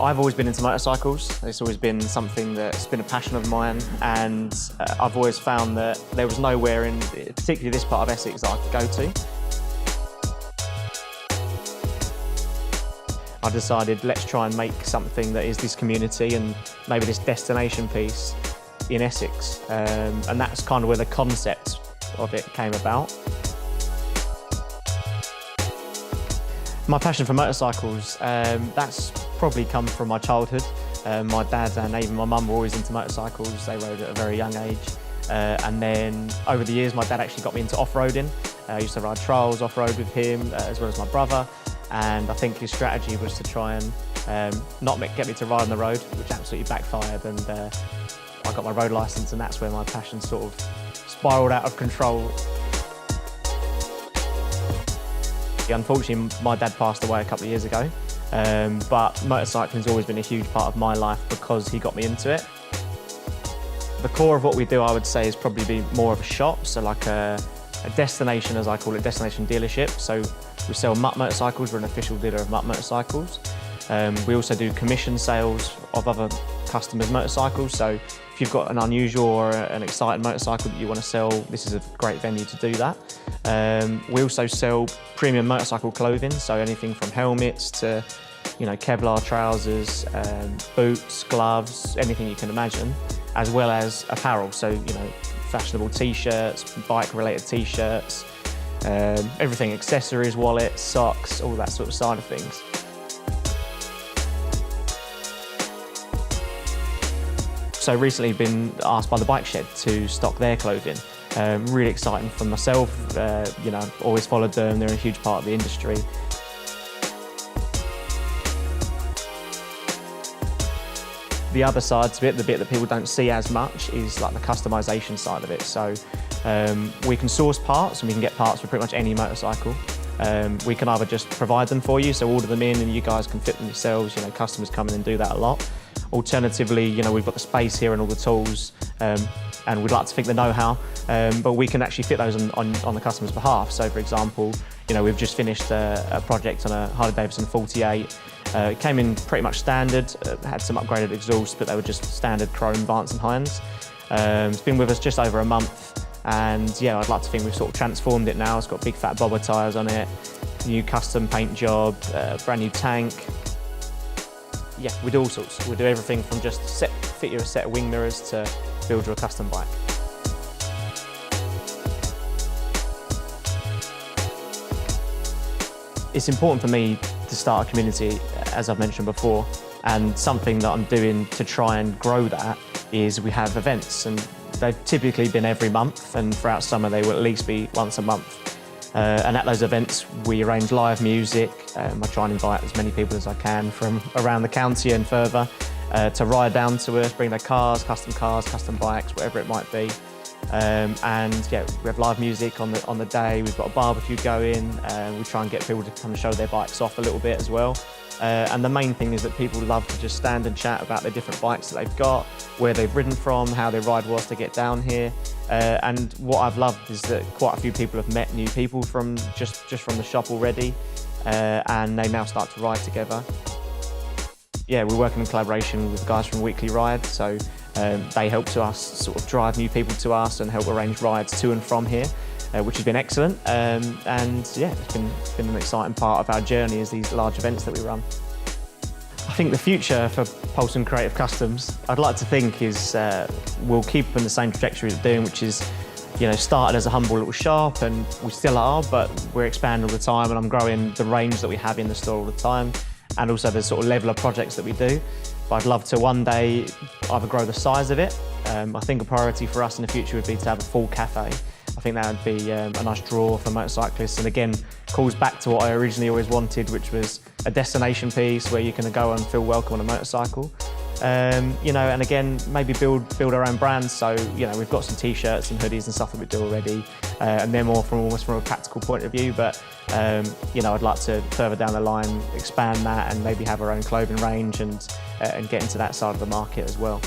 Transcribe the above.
I've always been into motorcycles. It's always been something that's been a passion of mine, and I've always found that there was nowhere in particularly this part of Essex that I could go to. I decided, let's try and make something that is this community and maybe this destination piece in Essex, and that's kind of where the concept of it came about. My passion for motorcycles, that's probably come from my childhood. My dad and even my mum were always into motorcycles. They rode at a very young age. And then over the years, my dad actually got me into off-roading. I used to ride trials off-road with him, as well as my brother. And I think his strategy was to try and not get me to ride on the road, which absolutely backfired. And I got my road licence, and that's where my passion sort of spiralled out of control. Unfortunately, my dad passed away a couple of years ago, but motorcycling has always been a huge part of my life because he got me into it. The core of what we do, I would say, is probably be more of a shop, so like a destination, as I call it, destination dealership. So we sell Mutt motorcycles, we're an official dealer of Mutt motorcycles. We also do commission sales of other customers' motorcycles, so if you've got an unusual or an exciting motorcycle that you want to sell, this is a great venue to do that. We also sell premium motorcycle clothing, so anything from helmets to Kevlar trousers, boots, gloves, anything you can imagine, as well as apparel, so fashionable t-shirts, bike-related t-shirts, everything, accessories, wallets, socks, all that sort of side of things. So recently been asked by the Bike Shed to stock their clothing. Really exciting for myself. Always followed them, they're a huge part of the industry. The other side to it, the bit that people don't see as much, is like the customisation side of it. So we can source parts, and we can get parts for pretty much any motorcycle. We can either just provide them for you, so order them in and you guys can fit them yourselves. Customers come in and do that a lot. Alternatively, we've got the space here and all the tools, and we'd like to think the know-how, but we can actually fit those on the customer's behalf. So for example, we've just finished a project on a Harley-Davidson 48. It came in pretty much standard, had some upgraded exhausts, but they were just standard chrome Vance and Hines. It's been with us just over a month, and yeah, I'd like to think we've sort of transformed it now. It's got big fat bobber tyres on it, new custom paint job, brand new tank. Yeah, we do all sorts. We do everything from just fit you a set of wing mirrors to build you a custom bike. It's important for me to start a community, as I've mentioned before, and something that I'm doing to try and grow that is we have events, and they've typically been every month, and throughout summer they will at least be once a month. And at those events, we arrange live music. I try and invite as many people as I can from around the county and further to ride down to us, bring their cars, custom bikes, whatever it might be. And yeah, we have live music on the day. We've got a barbecue going. We try and get people to come and show their bikes off a little bit as well. And the main thing is that people love to just stand and chat about their different bikes that they've got, where they've ridden from, how their ride was to get down here. And what I've loved is that quite a few people have met new people from just from the shop already, and they now start to ride together. Yeah, we're working in collaboration with guys from Weekly Ride, so they help to us sort of drive new people to us and help arrange rides to and from here, which has been excellent. And yeah, it's been an exciting part of our journey, is these large events that we run. I think the future for Poulson Creative Customs, I'd like to think, is we'll keep on the same trajectory we're doing, which is, started as a humble little shop, and we still are, but we're expanding all the time, and I'm growing the range that we have in the store all the time, and also the sort of level of projects that we do. But I'd love to one day either grow the size of it. I think a priority for us in the future would be to have a full cafe. I think that would be a nice draw for motorcyclists, and again, calls back to what I originally always wanted, which was a destination piece where you can go and feel welcome on a motorcycle. And again, maybe build our own brands. So, we've got some t-shirts and hoodies and stuff that we do already, and they're more almost from a practical point of view. But, I'd like to further down the line expand that and maybe have our own clothing range and get into that side of the market as well.